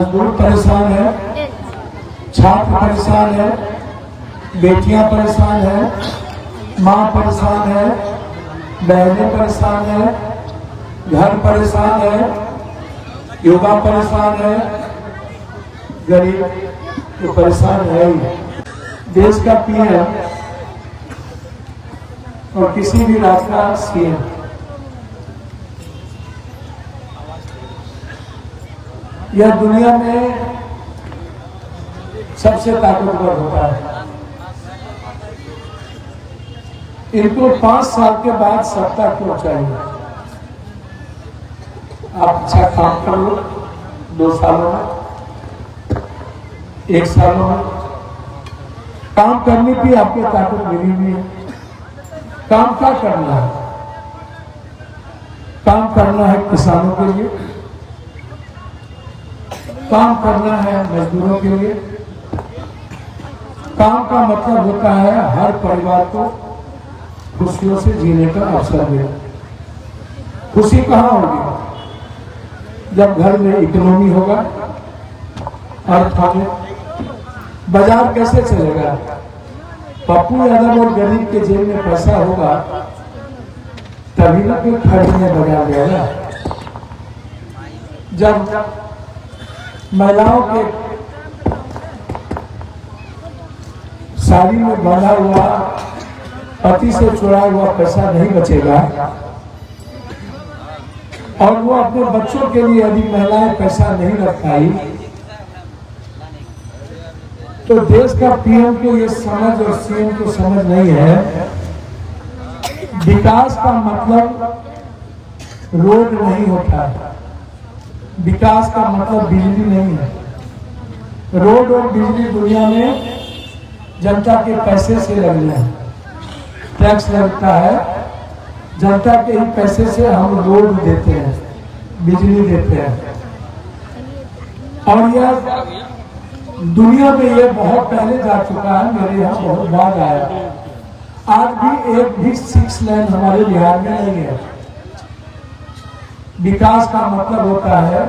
मजदूर परेशान है, छात्र परेशान है, बेटियां परेशान है, माँ परेशान है, बहनें परेशान है, घर परेशान है, युवा परेशान है, गरीब तो परेशान है ही। देश का पीएम और किसी भी राज्य का सीएम यह दुनिया में सबसे ताकतवर होता है। इनको 5 साल के बाद सत्ता क्यों चाहिए? आप अच्छा काम कर लो 2 सालों में, 1 सालों में काम करने की आपको ताकत मिली हुई है। काम क्या करना है? काम करना है किसानों के लिए, काम करना है मजदूरों के लिए। काम का मतलब होता है हर परिवार को खुशियों से जीने का अवसर देना। खुशी कहाँ होगी? जब घर में इकोनॉमी होगा, अर्थ होगा। बाजार कैसे चलेगा? पप्पू यादव और गरीब के जेब में पैसा होगा तभी ना कोई खरीदने बाजार जाएगा। जब महिलाओं के साड़ी में बंधा हुआ पति से चुराया हुआ पैसा नहीं बचेगा और वो अपने बच्चों के लिए यदि महिलाएं पैसा नहीं रख पाई तो देश का पीएम को ये समझ और सीएम को समझ नहीं है। विकास का मतलब रोड नहीं होता है, विकास का मतलब बिजली नहीं है। रोड और बिजली दुनिया में जनता के पैसे से लगना है, टैक्स लगता है, जनता के ही पैसे से हम रोड देते हैं, बिजली देते हैं। और यह दुनिया में ये बहुत पहले जा चुका है, मेरे यहाँ बहुत बाद आया। आज भी एक भी 6 लेन हमारे बिहार में नहीं है। विकास का मतलब होता है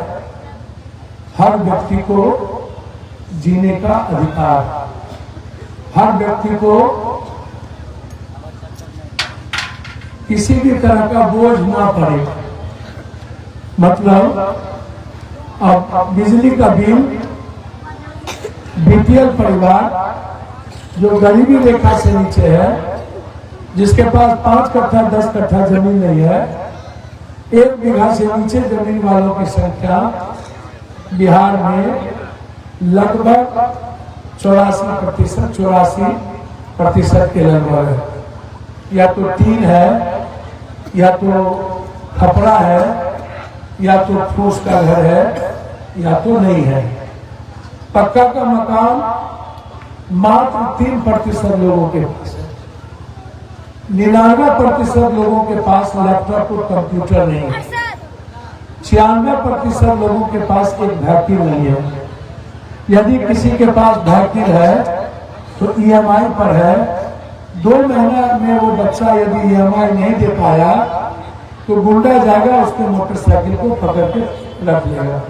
हर व्यक्ति को जीने का अधिकार, हर व्यक्ति को किसी भी तरह का बोझ ना पड़े। मतलब अब बिजली का बिल बीपीएल परिवार जो गरीबी रेखा से नीचे है, जिसके पास 5 कट्ठा 10 कट्ठा जमीन नहीं है, 1 बीघा से नीचे जमीन वालों की संख्या बिहार में लगभग 84% के लगभग है। या तो टीन है, या तो खपड़ा है, या तो फूस का घर है, या तो नहीं है। पक्का का मकान मात्र 3% लोगों के पास है। 99% लोगों के पास लैपटॉप और कंप्यूटर नहीं है। 96% लोगों के पास एक व्हीकल नहीं है। यदि किसी के पास व्हीकल है तो ईएमआई पर है। 2 महीना में वो बच्चा यदि ईएमआई नहीं दे पाया तो गुंडा जाएगा, उसके मोटरसाइकिल को पकड़ के रख लेगा।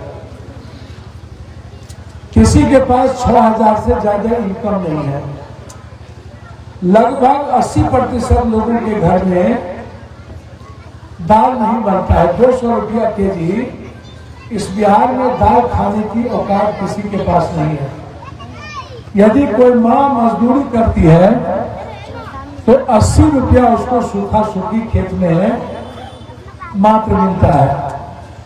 किसी के पास 6000 से ज्यादा इनकम नहीं है। लगभग 80% लोगों के घर में दाल नहीं बनता है। 200 रुपया केजी इस बिहार में दाल खाने की औकात किसी के पास नहीं है। यदि कोई माँ मजदूरी करती है तो 80 रुपया उसको सूखा सूखी खेत में मात्र मिलता है,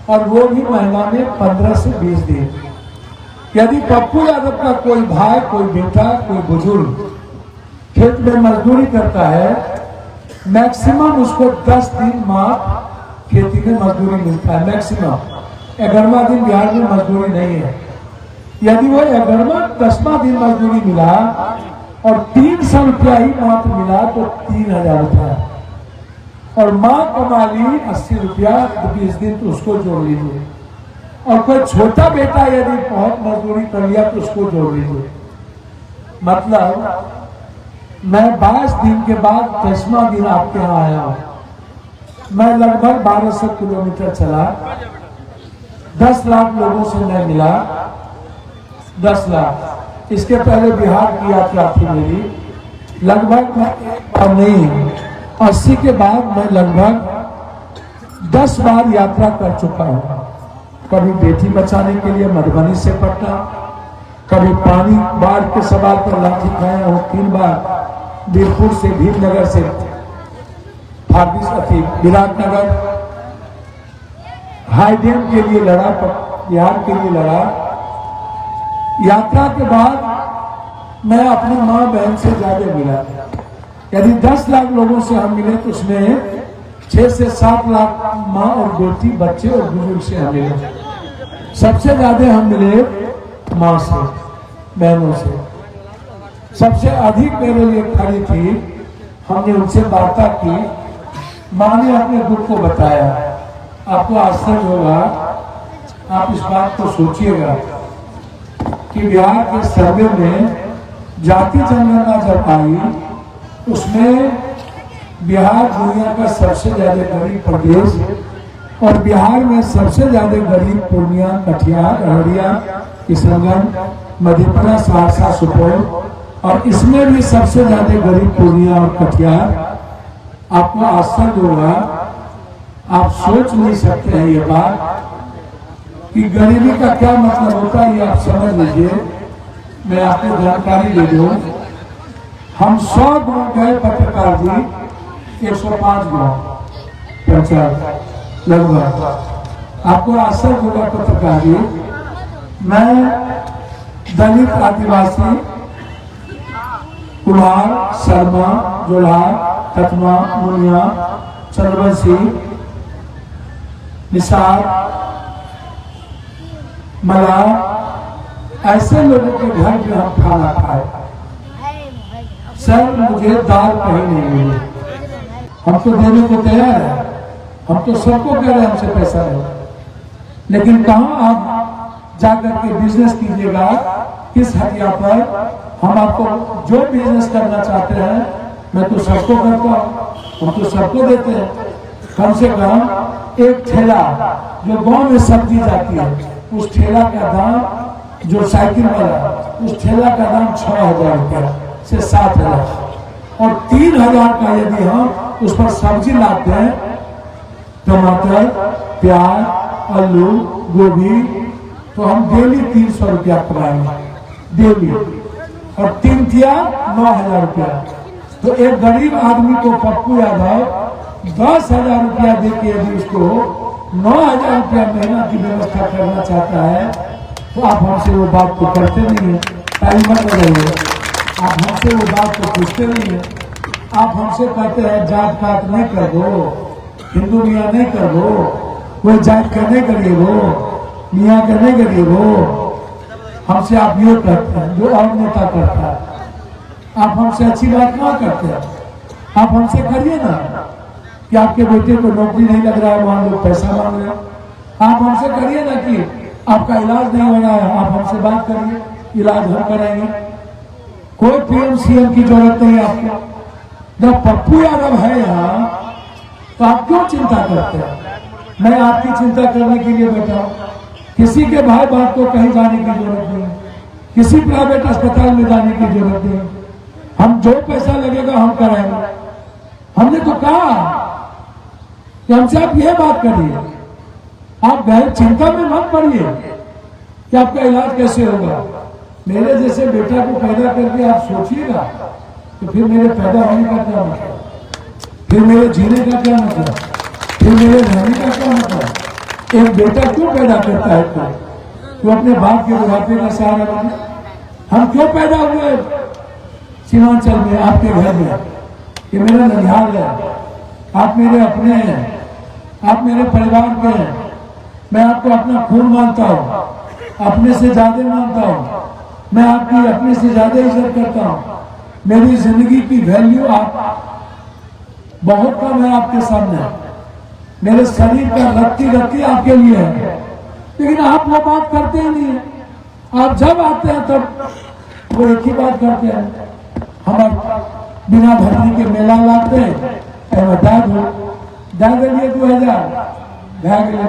और वो भी महीना में 15 से 20 दिन। यदि पप्पू यादव का कोई भाई, कोई बेटा, कोई बुजुर्ग खेत में मजदूरी करता है, मैक्सिमम उसको 10 दिन मात्र खेती में मजदूरी मिलता है। मैक्सिमम 11वां दिन बिहार में मजदूरी नहीं है। यदि वो 10वां दिन मजदूरी मिला और 300 रुपया ही मात्र मिला तो 3000 रुपया, और माँ कमा ली 80 रुपया, 20 दिन तो उसको जोड़ लीजिए। और कोई छोटा बेटा यदि बहुत मजदूरी कर लिया तो उसको जोड़ लीजिए। मतलब मैं 22 दिन के बाद 10वां दिन आपके यहाँ आया हूँ। मैं लगभग 1200 किलोमीटर चला, 10 लाख लोगों से मैं मिला, 10 लाख। इसके पहले बिहार की यात्रा थी मेरी, लगभग मैं एक बार नहीं 80 के बाद मैं लगभग 10 बार यात्रा कर चुका हूँ। कभी बेटी बचाने के लिए मधुबनी से पटना, कभी पानी बाढ़ के सवाल पर लाठी खाया हूँ 3 बार, बीरपुर से भीमनगर से विराटनगर, हाई डैम के लिए लड़ा, बिहार के लिए लड़ा। यात्रा के बाद मैं अपनी माँ बहन से ज्यादा मिला। यदि 10 लाख लोगों से हम मिले तो उसमें 6 से 7 लाख माँ और बेटी, बच्चे और बुजुर्ग से हम मिले। सबसे ज्यादा हम मिले माँ से, बहनों से। सबसे अधिक मेरे लिए खड़ी थी, हमने उनसे वार्ता की। माँ ने अपने दुख को बताया। आपको आश्चर्य होगा, आप इस बात को सोचिएगा कि बिहार के सर्वे में जाति जनगणना जब आई, उसमें बिहार दुनिया का सबसे ज्यादा गरीब प्रदेश और बिहार में सबसे ज्यादा गरीब पूर्णिया, कटिहार, अररिया, किशनगंज, मधेपुरा, सहरसा, सुपौल, और इसमें भी सबसे ज्यादा गरीब पूर्णिया और कटिहार। आपको आश्चर्य होगा, आप सोच नहीं सकते हैं ये बात कि गरीबी का क्या मतलब होता है, ये आप समझ लीजिए। मैं आपको जानकारी दे दूं, हम 100 गाँव गए पत्रकार जी, 105 गाँव पंचायत लगभग। आपको आश्चर्य होगा पत्रकार जी, मैं दलित, आदिवासी, कुम्हार, शर्मा, जोल्हार, ततमा, मुनिया, चंद्रवंशी, निषाद, मला, ऐसे लोगों के घर में हम खाना खाए। सर मुझे दाल कहीं नहीं मिली। हम तो देने को तैयार है, हम तो सबको कह रहे हैं हमसे पैसा है, लेकिन कहाँ आप जाकर के बिजनेस कीजिएगा, किस हटिया पर। हम आपको जो बिजनेस करना चाहते हैं, मैं तो सबको करता हूँ, हम तो सबको देते हैं। कम से कम एक ठेला जो गांव में सब्जी जाती है, उस ठेला का दाम, जो साइकिल वाला, उस ठेला का दाम 6,000 रुपया से 7,000, और 3,000 का यदि हम उस पर सब्जी लाते हैं, टमाटर, प्याज, आलू, गोभी, तो हम डेली 300 रुपया कमाएंगे डेली, और 3 किया 9,000 रुपया। तो एक गरीब आदमी को पप्पू यादव 10,000 रुपया देके यदि उसको 9,000 रुपया महीना की व्यवस्था करना चाहता है, तो आप हमसे वो बात को करते नहीं है। ताली मत लगाइए, आप हमसे वो बात को पूछते नहीं है। आप हमसे कहते हैं जात पात नहीं कर दो, हिंदू मियाँ नहीं कर दो, कोई जात का नहीं करिए, वो मियाँ का नहीं करिए, वो हमसे आप ये करते हैं जो और नेता करता है। आप हमसे अच्छी बात ना करते हैं, आप हमसे करिए ना कि आपके बेटे को नौकरी नहीं लग रहा है, वहां लोग पैसा मांग रहे हैं। आप हमसे करिए ना कि आपका इलाज नहीं हो रहा है, आप हमसे बात करिए, इलाज हम कराएंगे। कोई पीएम सीएम की जरूरत नहीं है आपको। जब पप्पू यादव है यहाँ, तो आप क्यों चिंता करते हैं? मैं आपकी चिंता करने के लिए बैठा हूँ। किसी के भाई बाप को कहीं जाने की जरूरत नहीं, किसी प्राइवेट अस्पताल में जाने की जरूरत नहीं। हम जो पैसा लगेगा हम कराएंगे। हमने तो कहा कि हमसे आप ये बात करिए, आप गहरी चिंता में मत पड़िए कि आपका इलाज कैसे होगा। मेरे जैसे बेटा को पैदा करके आप सोचिएगा, तो फिर मेरे पैदा होने का क्या मतलब, फिर मेरे जीने का क्या मतलब, फिर मेरे रहने का क्या मतलब। एक बेटा क्यों पैदा करता है? तो अपने बाप के बुढ़ापे का सहारा बने। हम क्यों पैदा हुए सीमांचल में, आपके घर में? ये मेरा ननिहाल है, आप मेरे अपने हैं, आप मेरे परिवार के हैं। मैं आपको अपना खून मानता हूँ, अपने से ज्यादा मानता हूँ। मैं आपकी अपने से ज्यादा इज्जत करता हूँ। मेरी जिंदगी की वैल्यू आप बहुत कम है आपके सामने। मेरे शरीर का रत्ती रत्ती आपके लिए है, लेकिन आप वो बात करते ही नहीं है। आप जब आते हैं तब वो एक ही बात करते हैं, हम बिना धरती के मेला लाते हैं, दादलिए 2000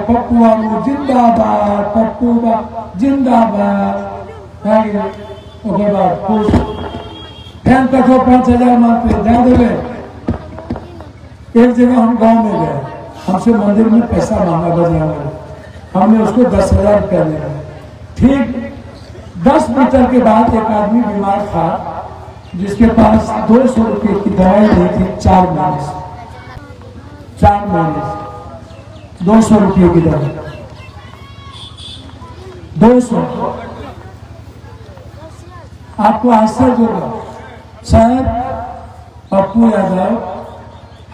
पप्पू बाबू जिंदाबाद, पप्पू जिंदाबाद। उसके बाद कुछ फैन का जो 5,000 मांगते दे देवे। एक जगह हम गांव में गए, हमसे मंदिर में पैसा मांगा बजरंग, हमने उसको 10,000 रुपया दिया। ठीक 10 मीटर के बाद एक आदमी बीमार था जिसके पास 200 रुपये की दवाई नहीं थी। 4 महीने से 200 रुपये की दवाई 200। आपको आश्चर्य होगा, शायद पप्पू यादव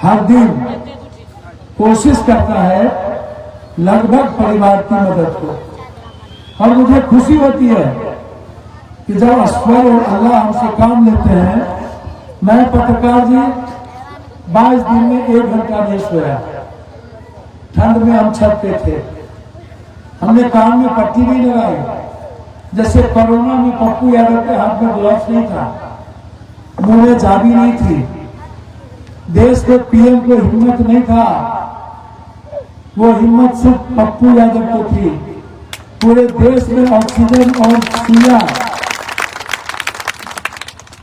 हर दिन कोशिश करता है लगभग परिवार की मदद को, और मुझे खुशी होती है कि जब ईश्वर और अल्लाह हमसे काम लेते हैं। मैं पत्रकार जी 22 दिन में 1 घंटा नहीं सोया। ठंड में हम छत पे थे, हमने कान में पट्टी नहीं लगाई। जैसे कोरोना में पप्पू यादव के हाथ में ग्लव्स नहीं था, मुंह में चाबी नहीं थी, देश के पीएम को हिम्मत नहीं था, वो हिम्मत सिर्फ पप्पू यादव को थी। पूरे देश में ऑक्सीजन और सुइया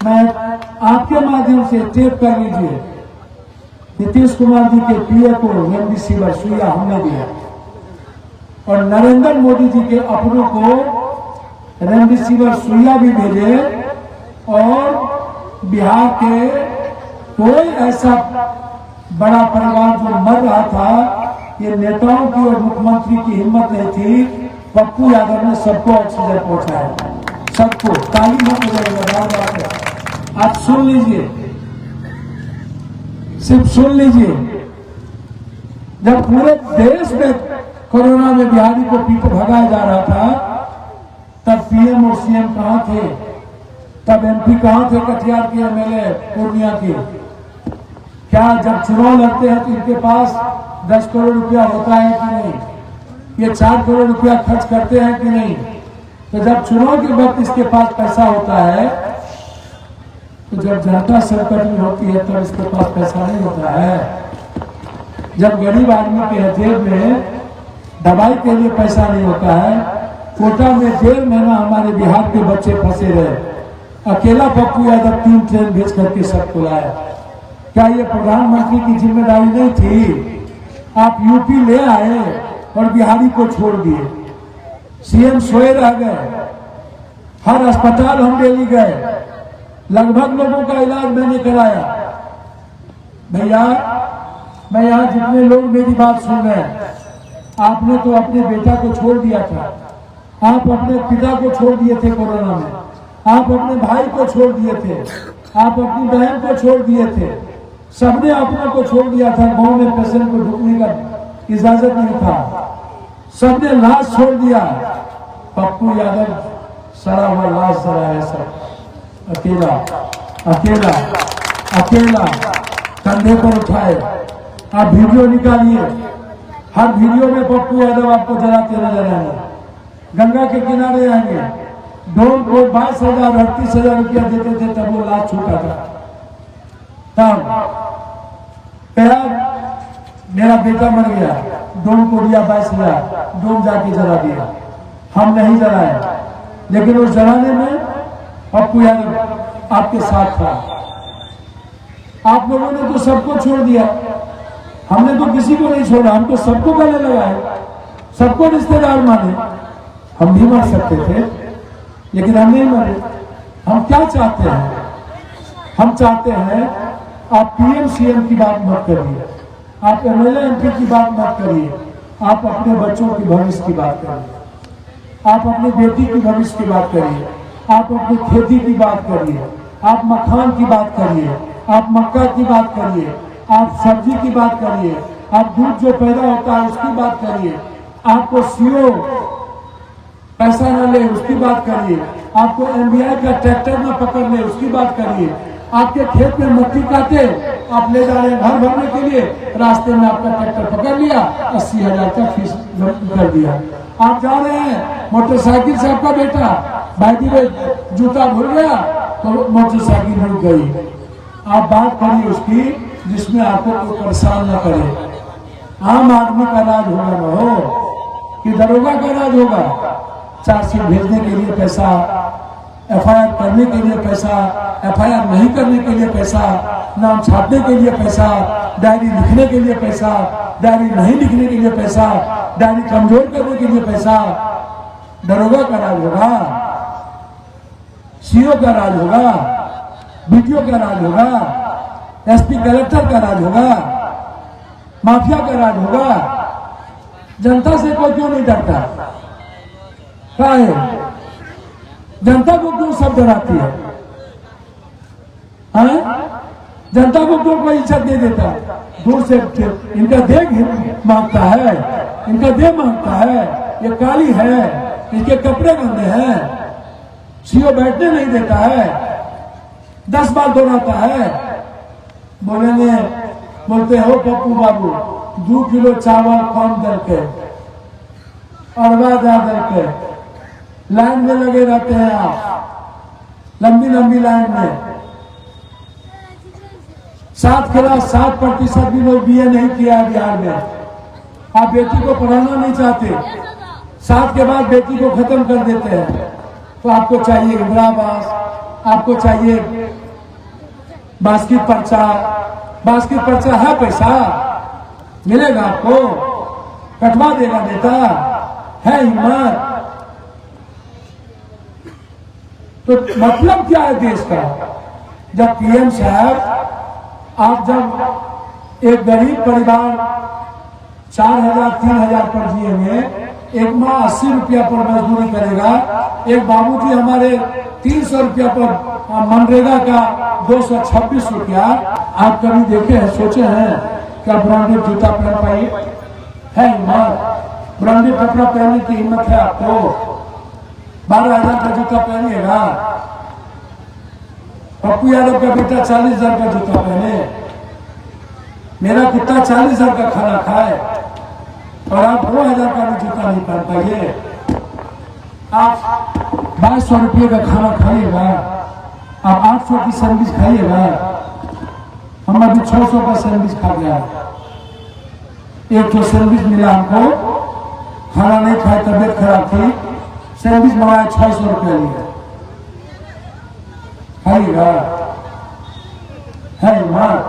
मैं आपके माध्यम से टेप कर लीजिए, नीतीश कुमार जी के पीए को रेमडेसिविर सुइया हमने दिया, और नरेंद्र मोदी जी के अपनों को रेमडेसिविर सुइया भी भेजे। और बिहार के कोई ऐसा बड़ा परिवार जो मर रहा था, ये नेताओं की और मुख्यमंत्री की हिम्मत नहीं थी, पप्पू यादव ने सबको ऑक्सीजन पहुंचाया, सबको। ताली मत बजाइएगा, आप सुन लीजिए, सिर्फ सुन लीजिए। जब पूरे देश में कोरोना में बिहारी को पीछे भगाया जा रहा था, तब पीएम और सीएम कहां थे, तब एमपी कहां थे, कटिहार के एमएलए, पूर्णिया के। क्या जब चुनाव लड़ते हैं तो इनके पास 10 करोड़ रुपया होता है कि नहीं? ये 4 करोड़ रुपया खर्च करते हैं कि नहीं? तो जब चुनाव के वक्त इसके पास पैसा होता है, तो जब जनता संकट में होती है तो इसके पास पैसा नहीं होता है। जब गरीब आदमी के जेब में दवाई के लिए पैसा नहीं होता है। कोटा में 1.5 महीना हमारे बिहार के बच्चे फंसे रहे, अकेला पप्पू यादव 3 ट्रेन भेज करके सबको लाया। क्या ये प्रधानमंत्री की जिम्मेदारी नहीं थी? आप यूपी ले आए और बिहारी को छोड़ दिए। सीएम सोए रह गए, हर अस्पताल हम दिल्ली गए, लगभग लोगों का इलाज मैंने कराया। भैया, मैं यहाँ जितने लोग मेरी बात सुन रहे हैं, आपने तो अपने बेटा को छोड़ दिया था, आप अपने पिता को छोड़ दिए थे कोरोना में, आप अपने भाई को छोड़ दिए थे, आप अपनी बहन को छोड़ दिए थे, सबने अपनों को छोड़ दिया था। गांव में पेशेंट को ढुकने का इजाजत नहीं था, सबने लाश छोड़ दिया। पप्पू यादव सड़ा हुआ लाश सड़ा है, सब अकेला अकेला अकेला कंधे पर उठाए। आप वीडियो निकालिए, हर वीडियो में पप्पू यादव आपको जलाते नजर आएंगे। गंगा के किनारे आएंगे, ड्रोन को 22,000 38,000 रुपया देते थे, तब वो लाश छूटा था। तब मेरा बेटा मर गया, ड्रोन को दिया 22,000, ड्रोन जाके जला दिया। हम नहीं जलाए, लेकिन उस जलाने में पप्पू यादव आपके साथ था। आप लोगों ने तो सबको छोड़ दिया, हमने तो किसी को नहीं छोड़ा, हम तो सबको गले लगाए, सबको रिश्तेदार माने। हम भी मर सकते थे, लेकिन हम नहीं मरे। हम क्या चाहते हैं? हम चाहते हैं आप पीएम सीएम की बात मत करिए, आप एमएलए एमपी की बात मत करिए, आप अपने बच्चों की भविष्य की बात करिए, आप अपनी बेटी की भविष्य की बात करिए, आप अपनी खेती की बात करिए, आप मखान की बात करिए, आप मक्का की बात करिए, आप सब्जी की बात करिए, आप दूध जो पैदा होता है उसकी बात करिए, आपको सीओ पैसा न ले उसकी बात करिए, आपको एमबीआई का ट्रैक्टर न पकड़ ले उसकी बात करिए, आपके खेत में मट्टी काटे, आप ले जा रहे हैं घर भरने के लिए, रास्ते में आपका ट्रैक्टर पकड़ लिया, 80,000 का फीस कर दिया। आप जा रहे हैं मोटरसाइकिल से, आपका बेटा बाइक में जूता भूल गया तो मोटरसाइकिल रुक गई। आप बात करिए उसकी जिसमें आपको कोई परेशान न करे। आम आदमी का राज होगा न हो कि दरोगा का राज होगा। चार्जशीट भेजने के लिए पैसा एफआईआर करने के लिए पैसा, एफआईआर नहीं करने के लिए पैसा, नाम छापने के लिए पैसा, डायरी लिखने के लिए पैसा, डायरी नहीं लिखने के लिए पैसा, डायरी कमजोर करने के लिए पैसा। दरोगा का राज होगा, सीओ का राज होगा, बीडीओ का राज होगा, एसपी कलेक्टर का राज होगा, माफिया का राज होगा। जनता से कोई क्यों नहीं डरता? क्या है? जनता को क्यों सब डराती है? जनता को क्यों कोई इज्जत नहीं देता? दूर से इनका देह मांगता है, इनका देह मांगता है, ये काली है, इसके कपड़े गंदे हैं, सीओ बैठने नहीं देता है, 10 बार दोहराता है। बोलेंगे, बोलते हो पप्पू बाबू 2 किलो चावल कम करके अरवा दर के लाइन में लगे रहते हैं आप, लंबी लंबी लाइन में। 7% भी लोग बीए नहीं किया है बिहार में। आप बेटी को पढ़ाना नहीं चाहते, 7 के बाद बेटी को खत्म कर देते हैं। तो आपको चाहिए इंदिरा आवास, आपको चाहिए बास्केट पर्चा। बास्केट पर्चा है, पैसा मिलेगा आपको, कटवा देगा नेता, है हिम्मत। तो मतलब क्या है देश का? जब पीएम साहब, आप जब एक गरीब परिवार 4,000-3,000 पर जिएंगे, एक माँ 80 रुपया पर मजदूरी करेगा, एक बाबूजी हमारे 300 रुपया पर मनरेगा का 226 रुपया। आप कभी देखे हैं, सोचे हैं क्या ब्रांडेड जूता पहन पाइए? है हिम्मत? ब्रांडेड कपड़ा पहनने की हिम्मत है आपको? 12,000 का जूता पहनिएगा? पप्पू यादव का बेटा 40,000 का जूता पहने, मेरा कुत्ता 40,000 का खाना खाए, और आप 2,000 का भी जूता नहीं पहन पाइए। आप 2200 रुपये का खाना खाइएगा, आप 800 की सैंडविच खाइएगा। हम अभी 600 का सैंडविच खा गया। एक तो सैंडविच मिला हमको, खाना नहीं खाए, तबियत खराब थी, सैंडविच मंगाया 600 रुपये लिए। खाइएगा? है हिम्मत?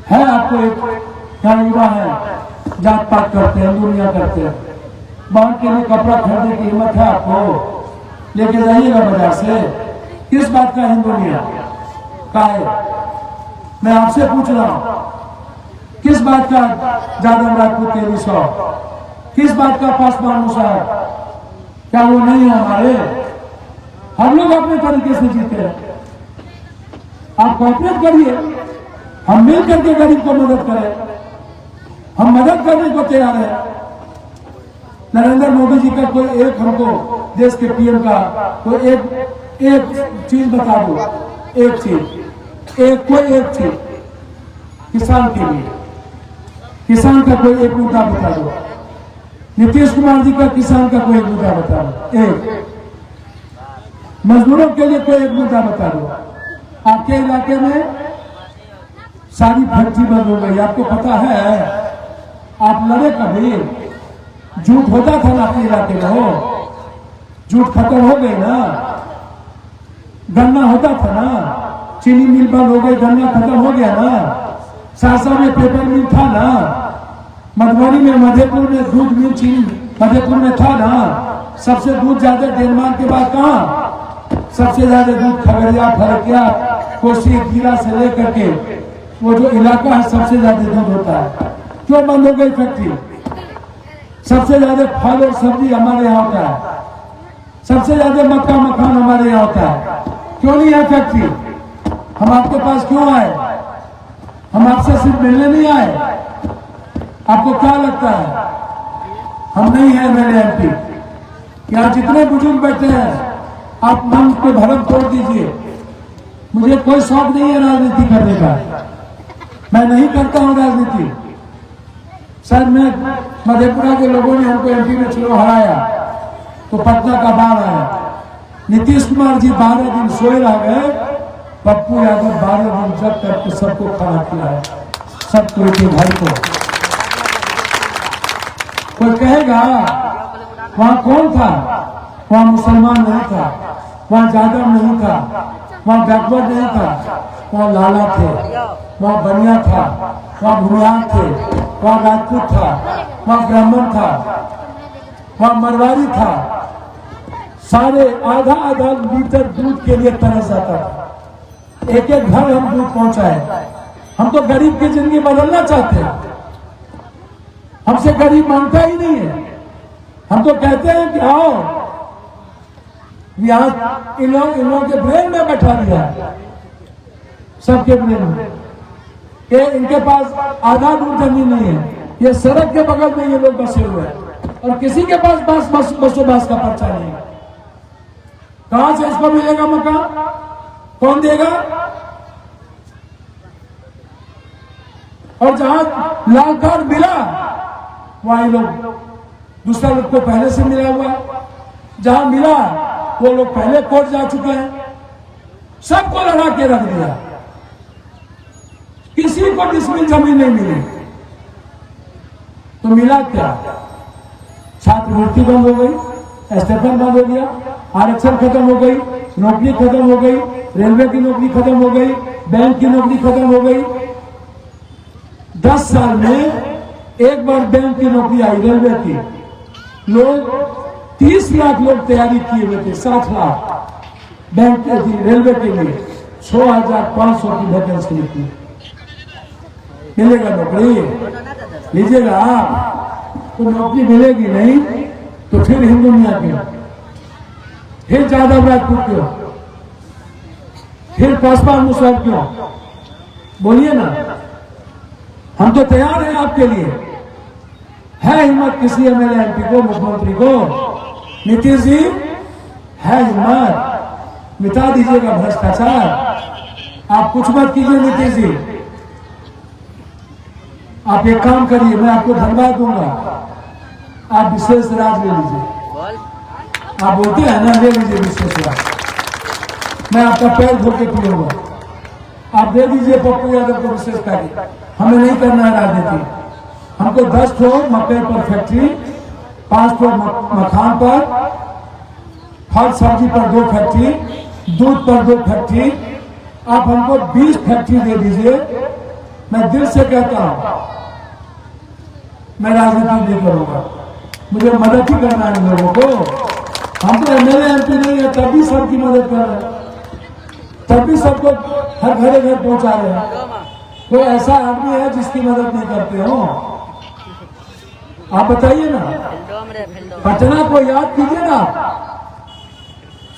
है आपको? एक युवा है, जात पात करते हैं, दुनिया करते हैं, बाहर के लिए कपड़ा खरीदने की हिम्मत है आपको? लेके जाइएगा बाजार से। किस बात का हिंदुनिया का है? मैं आपसे पूछ रहा हूं, किस बात का जादव राजपूत के 100? किस बात का पासवान मुसार? क्या वो नहीं है हमारे? हम लोग अपने तरीके से जीते हैं। आप कोऑपरेट करिए, हम मिल करके गरीब को मदद करें। हम मदद करने को तैयार है। नरेंद्र मोदी जी का कोई एक, हमको देश के पीएम का कोई एक चीज बता दो, एक चीज, कोई एक चीज किसान के लिए, किसान का कोई एक मुद्दा बता दो। नीतीश कुमार जी का किसान का कोई एक मुद्दा बता दो, एक। मजदूरों के लिए कोई एक मुद्दा बता दो। आपके इलाके में सारी फैक्ट्री बंद हो गई, आपको पता है? आप लड़े कभी? जूट होता था ना आपके इलाके में? हो जूट खत्म हो गई ना? गन्ना होता था ना? चीनी मिल बंद हो गई, गन्ना खत्म हो गया ना? सासा में पेपर मिल था ना? मधुबनी में, मधेपुर में दूध मिल, चीनी मधेपुर में था ना? सबसे दूध ज्यादा डेनमार्क के बाद कहाँ? सबसे ज्यादा दूध खगड़िया, फरकिया, कोसी, जीरा से लेकर के वो जो इलाका है, सबसे ज्यादा दूध होता है। क्यों बंद हो गई फैक्ट्री? सबसे ज्यादा फल और सब्जी हमारे यहाँ होता है, सबसे ज्यादा मक्का मखान हमारे यहाँ होता है। क्यों नहीं है फैक्ट्री? हम आपके पास क्यों आए? हम आपसे सिर्फ मिलने नहीं आए। आपको क्या लगता है हम नहीं है मेरे एमपी? यहाँ जितने बुजुर्ग बैठे हैं, आप मन पे भरम तोड़ दीजिए। मुझे कोई शौक नहीं है राजनीति करने का, मैं नहीं करता हूँ राजनीति। सर, मैं मधेपुरा के लोगों ने हमको एमपी में चुनाव हराया तो पटना का बाढ़ आया। नीतीश कुमार जी 12 दिन सोए रह गए, पप्पू यादव 12 दिन जब करके सबको खाना खिलाया, सबको के भाई को। कोई कहेगा वहां कौन था? वहां मुसलमान नहीं था, वहाँ जादव नहीं था, वहाँ बैकवर्ड नहीं था, वहाँ लाला थे, वहाँ बनिया था, वहाँ भूमिहार थे, वहाँ राजपूत था, वहाँ ब्राह्मण था, वहाँ मरवाड़ी था। सारे आधा आधा लीटर दूध के लिए तरस जाता था। एक एक घर हम दूध पहुंचाए। हम तो गरीब की जिंदगी बदलना चाहते हैं। हमसे गरीब मांगता ही नहीं है। हम तो कहते हैं कि आओ, यहाँ इन लोगों के ब्रेन में बैठा दिया है, सबके ब्रेन में, कि इनके पास आधा दूर जमीन नहीं है, ये सड़क के बगल में ये लोग बसे हुए हैं और किसी के पास बसोबास का पर्चा नहीं है। कहां से इसको मिलेगा मकान? कौन देगा? और जहां लाल कार्ड मिला वहां लोग दूसरा लोग को पहले से मिला हुआ, जहां मिला वो लोग पहले कोर्ट जा चुके हैं। सबको लड़ा के रख दिया, किसी को डिसमिल जमीन नहीं मिली। तो मिला क्या? छात्रवृत्ति बंद हो गई, स्टेपन बंद हो गया, आरक्षण खत्म हो गई, नौकरी खत्म हो गई, रेलवे की नौकरी खत्म हो गई, बैंक की नौकरी खत्म हो गई। 10 साल में एक बार बैंक की नौकरी आई, रेलवे की। लोग 30 लाख लोग तैयारी किए हुए थे, 60 लाख बैंक के रेलवे के लिए 6,500 की वैकेंसी निकली। मिलेगा नौकरी? लीजिएगा आप। तो नौकरी मिलेगी नहीं तो फिर हिंदू मियाँ क्यों, फिर जादव राजपूत क्यों, फिर पासवान मुसहर क्यों? बोलिए ना। हम तो तैयार हैं आपके लिए। है हिम्मत किसी एमएलए एमपी को, मुख्यमंत्री को? नीतीश जी है हिम्मत, मिटा दीजिएगा भ्रष्टाचार। आप कुछ मत कीजिए नीतीश जी। आप एक काम करिए, मैं आपको धन्यवाद दूंगा, आप विशेष राज ले लीजिए। आप बोलते हैं ना, ले लीजिए विशेष राज। मैं आपका पैर धो के पीऊंगा। आप दे दीजिए पप्पू यादव को विशेष कार्य। हमें नहीं करना है राजनीति। हमको 10 ठो मकई पर फैक्ट्री, 5 ठो मखान पर, फल सब्जी पर 2 फैक्ट्री, दूध पर 2 फैक्ट्री। आप हमको 20 फैक्ट्री दे दीजिए। मैं दिल से कहता हूं, मैं राजनीति नहीं करूंगा, मुझे मदद ही करना है इन लोगों को। हम तो एमएलए एमपी नहीं है, तब भी सबकी मदद कर रहे हैं, तब भी सबको हर घरे घर पहुंचा रहे हैं। कोई ऐसा आदमी है जिसकी मदद नहीं करते हो? आप बताइए ना। पटना को याद कीजिए ना,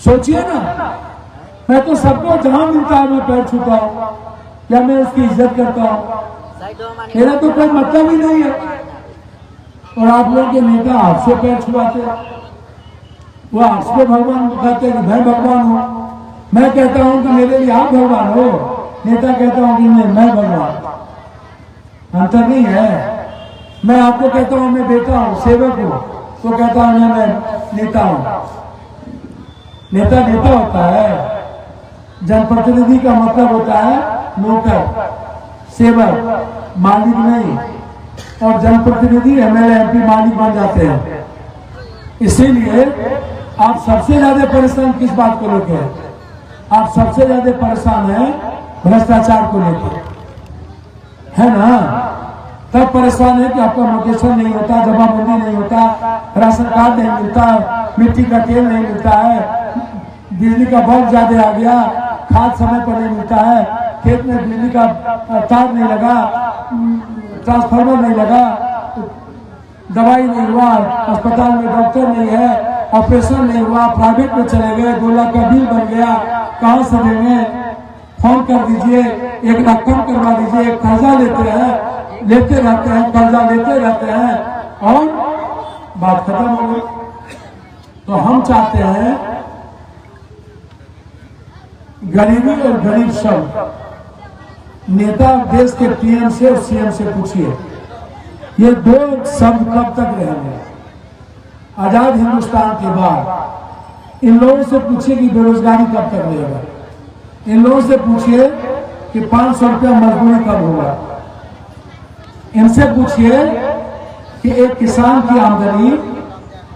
सोचिए ना। मैं तो सबको जहां मिलता है मैं पैर छूता हूं या मैं उसकी इज्जत करता हूं। मेरा तो कोई मतलब ही नहीं है। और आप लोगों के नेता आपसे पैर छुआते हैं, वो आपको भगवान कहते हैं कि मैं भगवान हूं। मैं कहता हूं कि मेरे लिए आप भगवान हो, नेता कहता हूं कि मैं भगवान। अंतर नहीं है। मैं आपको कहता हूं मैं बेटा हूं, सेवक हूं, तो कहता हूं मैं नेता हूं। नेता नेता होता है, जनप्रतिनिधि का मतलब होता है नौकर, सेवक, मालिक नहीं। और जनप्रतिनिधि एमएलए एमपी मालिक बन जाते हैं। इसीलिए आप सबसे ज्यादा परेशान किस बात को लेकर? आप सबसे ज्यादा परेशान हैं भ्रष्टाचार को लेकर, है ना? तब परेशान है कि आपका मोटेशन नहीं होता, जमाबंदी नहीं होता, राशन कार्ड नहीं मिलता, मिट्टी का तेल नहीं मिलता है, बिजली का बल्ब ज्यादा आ गया, खाद समय पर नहीं मिलता है, खेत में बिजली का तार नहीं लगा, ट्रांसफार्मर नहीं लगा, दवाई नहीं हुआ, अस्पताल में डॉक्टर नहीं है, ऑपरेशन नहीं हुआ, प्राइवेट में चले गए, 2 लाख का बिल बन गया, कहां से देंगे? फोन कर दीजिए, 1 लाख कम करवा दीजिए। कर्जा लेते हैं, लेते रहते हैं, कर्जा लेते रहते हैं और बात खत्म हो गई। तो हम चाहते हैं गरीबी और गरीब सब। नेता देश के पीएम से और सीएम से पूछिए, ये 2 शब्द कब तक रहेंगे? आजाद हिंदुस्तान के बाद इन लोगों से पूछिए कि बेरोजगारी कब तक रहेगा। इन लोगों से पूछिए कि 500 रुपया मजदूरी कब होगा। इनसे पूछिए कि एक किसान की आमदनी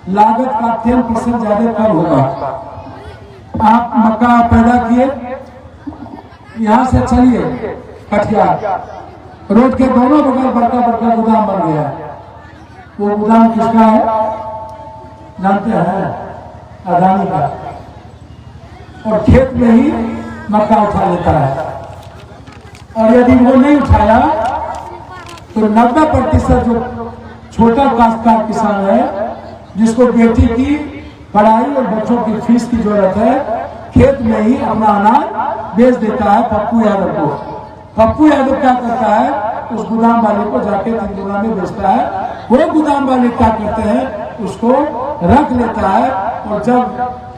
लागत का 10% ज्यादा कब होगा। आप मक्का पैदा किए, यहाँ से चलिए कटिहार, रोड के दोनों बगल बड़का बड़का गोदाम बन गया है। वो गोदाम किसका है जानते हैं? अदानी का। और खेत में ही मक्का उठा लेता है, और यदि वो नहीं उठाया तो 90% जो छोटा काश्तकार किसान है, जिसको बेटी की पढ़ाई और बच्चों की फीस की जरूरत है, खेत में ही अपना अनाज बेच देता है पप्पू यादव को। पप्पू यादव क्या करता है, उस गोदाम वाले को जाके तिंदुरा में बेचता है। वो गोदाम वाले क्या करते हैं, उसको रख लेता है, और जब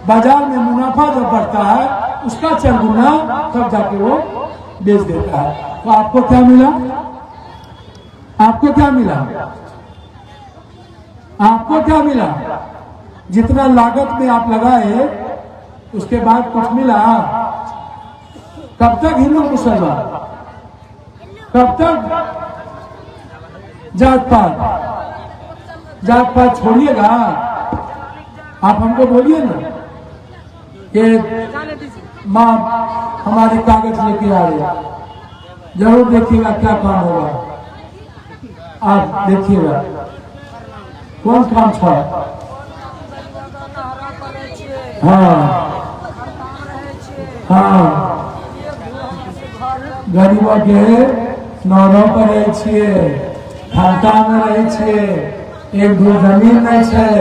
बाजार में मुनाफा जब बढ़ता है उसका चरगुना, तब जाके वो बेच देता है। तो आपको क्या मिला? आपको क्या मिला? आपको क्या मिला? जितना लागत में आप लगाए उसके बाद कुछ मिला? कब तक हिंदू मुसलमान? कब तक जात पात? जात पात छोड़िएगा। आप हमको बोलिए ना कि माँ हमारे कागज लेके आ रहे, जरूर देखिएगा क्या काम होगा। आप देखिएगा कौन काम था। हाँ हाँ, गरीबों के नौरों पर रहे छिए, खानता में रहे छिए, एक दो जमीन नहीं है,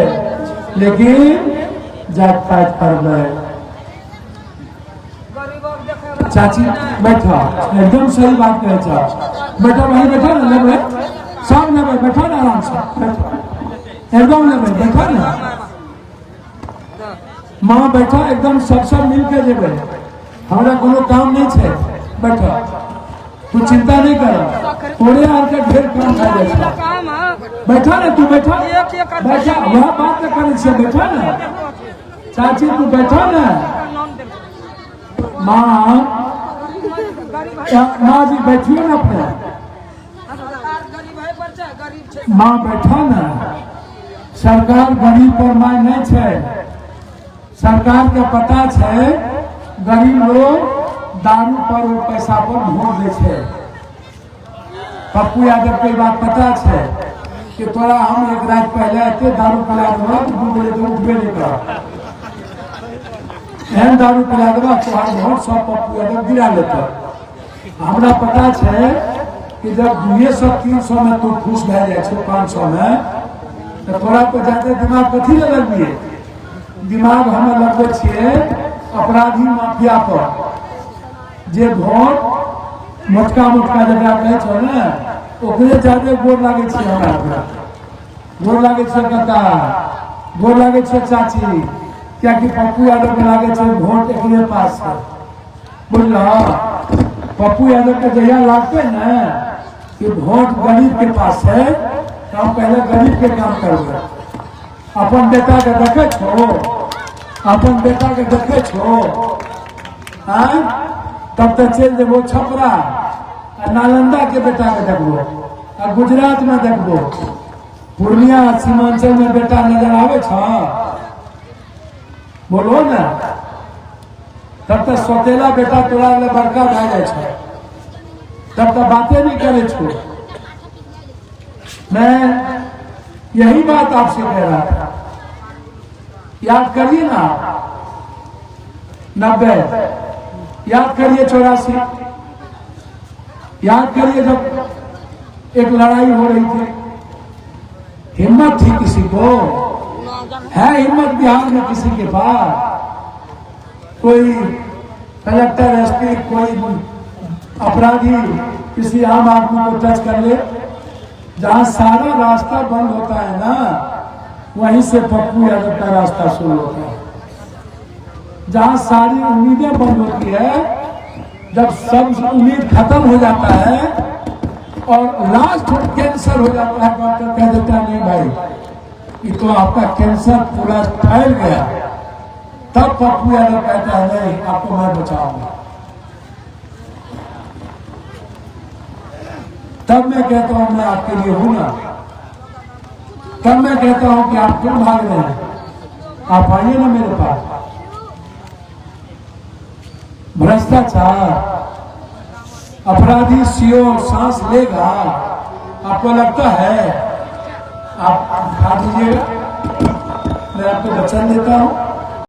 लेकिन जात पात पर गए। चाची बैठा, एकदम सही बात कहे चाची। बेटा वही बैठा ना, लेबे सब लेबे, बैठा ना आराम से, एकदम लेबे, बैठा ना माँ, बैठा एकदम सब मिल के जेबे। हमारा कोनो काम नहीं है, बैठा, तू चिंता नहीं कर, थोड़े आके ढेर काम खा जाए। बैठा ना तू, बैठा बैठा, वह बात करे से बैठा ना चाची, तू बैठा ना। माँ माँ जी बैठिए ना अपने, माँ बैठा ना। सरकार गरीब पर माय नहीं है, सरकार के पता है गरीब लोग दारू पर और पैसा पर वोट दे छे। पप्पू यादव के बात पता है कि तोरा हम एक रात पहले आते दारू पिला देवा तो बोले तो उठबे नहीं कर, एहन दारू पिला देवा तोहार वोट सब पप्पू यादव गिरा लेता। हमरा पता है कि जब 200-300 में तू खुश भे जाए 500 में, तो तोरा पर जाते दिमाग कथी लगबिए? दिमाग हमें लगबे छिए अपराधी माफिया पर, जे वोट मोटका मोटका जगह कहे छो ना, ओकरे ज्यादा गोर लागे छे। हमरा गोर लागे छे काका, गोर लागे छे चाची, क्या कि पप्पू यादव के लागे छे वोट एकरे पास है। बोला पप्पू यादव के जहिया लागते ना कि वोट गरीब के पास है, तो हम पहले गरीब के काम करेंगे। अपन बेटा के देखे छो, अपन बेटा के देखे छो, हाँ तब तक चल जेबो छपरा, नालंदा के बेटा के देखबो, गुजरात में देखबो, पूर्णिया सीमांचल में बेटा नजर आवे छा, बोलो ना। तब तक सोतेला बेटा तोरा ले बड़का भे जाए छे, तब तक बातें नहीं करे छो। मैं यही बात आपसे कह रहा था, याद करिए ना 90, याद करिए 84, याद करिए जब एक लड़ाई हो रही थी। हिम्मत थी किसी को? है हिम्मत बिहार में किसी के पास? कोई कलेक्टर एसपी, कोई अपराधी किसी आम आदमी को टच कर ले? जहां सारा रास्ता बंद होता है ना, वहीं से पप्पू यादव का रास्ता शुरू होता है। जहां सारी उम्मीदें बंद होती है, जब सब उम्मीद खत्म हो जाता है और लास्ट कैंसर हो जाता है, डॉक्टर कह देता है नहीं भाई ये तो आपका कैंसर पूरा फैल गया, तब पप्पू यादव कहता है नहीं आपको मैं बचाऊंगा। तब मैं कहता हूं मैं आपके लिए हूं ना, तब मैं कहता हूं कि आप क्यों भाग रहे हैं, आप आइए ना मेरे पास। भ्रष्टाचार, अपराधी सीओ सांस लेगा, आपको लगता है? आप खा दीजिएगा, मैं आपको वचन देता हूं।